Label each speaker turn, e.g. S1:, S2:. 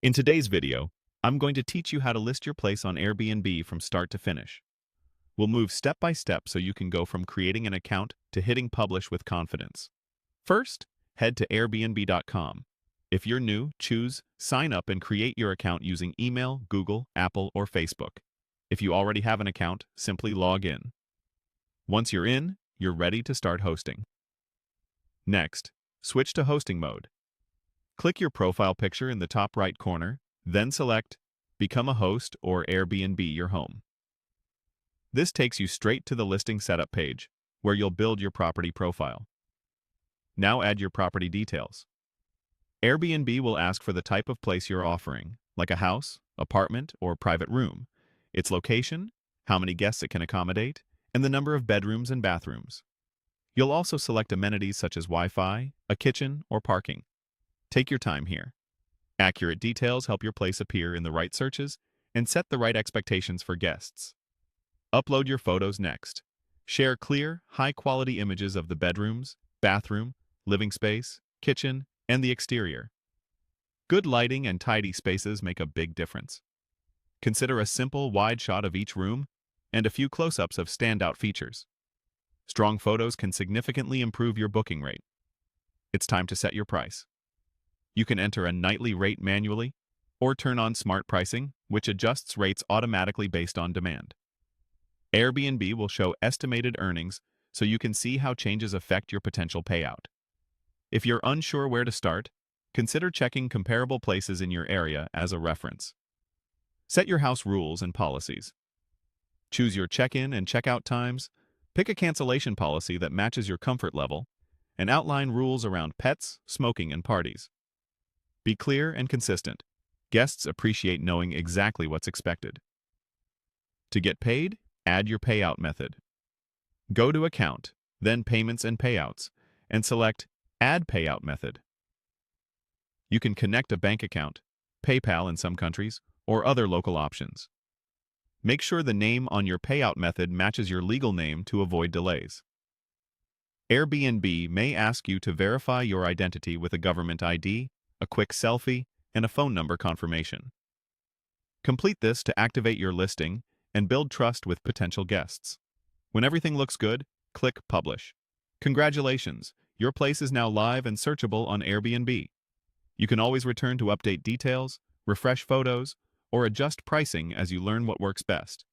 S1: In today's video, I'm going to teach you how to list your place on Airbnb from start to finish. We'll move step by step so you can go from creating an account to hitting publish with confidence. First, head to Airbnb.com. If you're new, choose Sign Up and create your account using email, Google, Apple, or Facebook. If you already have an account, simply log in. Once you're in, you're ready to start hosting. Next, switch to hosting mode. Click your profile picture in the top right corner, then select Become a Host or Airbnb your home. This takes you straight to the listing setup page, where you'll build your property profile. Now add your property details. Airbnb will ask for the type of place you're offering, like a house, apartment, or private room, its location, how many guests it can accommodate, and the number of bedrooms and bathrooms. You'll also select amenities such as Wi-Fi, a kitchen, or parking. Take your time here. Accurate details help your place appear in the right searches and set the right expectations for guests. Upload your photos next. Share clear, high-quality images of the bedrooms, bathroom, living space, kitchen, and the exterior. Good lighting and tidy spaces make a big difference. Consider a simple, wide shot of each room and a few close-ups of standout features. Strong photos can significantly improve your booking rate. It's time to set your price. You can enter a nightly rate manually or turn on smart pricing, which adjusts rates automatically based on demand. Airbnb will show estimated earnings so you can see how changes affect your potential payout. If you're unsure where to start, consider checking comparable places in your area as a reference. Set your house rules and policies. Choose your check-in and check-out times, pick a cancellation policy that matches your comfort level, and outline rules around pets, smoking, and parties. Be clear and consistent. Guests appreciate knowing exactly what's expected. To get paid, add your payout method. Go to Account, then Payments and Payouts, and select Add Payout Method. You can connect a bank account, PayPal in some countries, or other local options. Make sure the name on your payout method matches your legal name to avoid delays. Airbnb may ask you to verify your identity with a government ID, a quick selfie, and a phone number confirmation. Complete this to activate your listing and build trust with potential guests. When everything looks good, click Publish. Congratulations! Your place is now live and searchable on Airbnb. You can always return to update details, refresh photos, or adjust pricing as you learn what works best.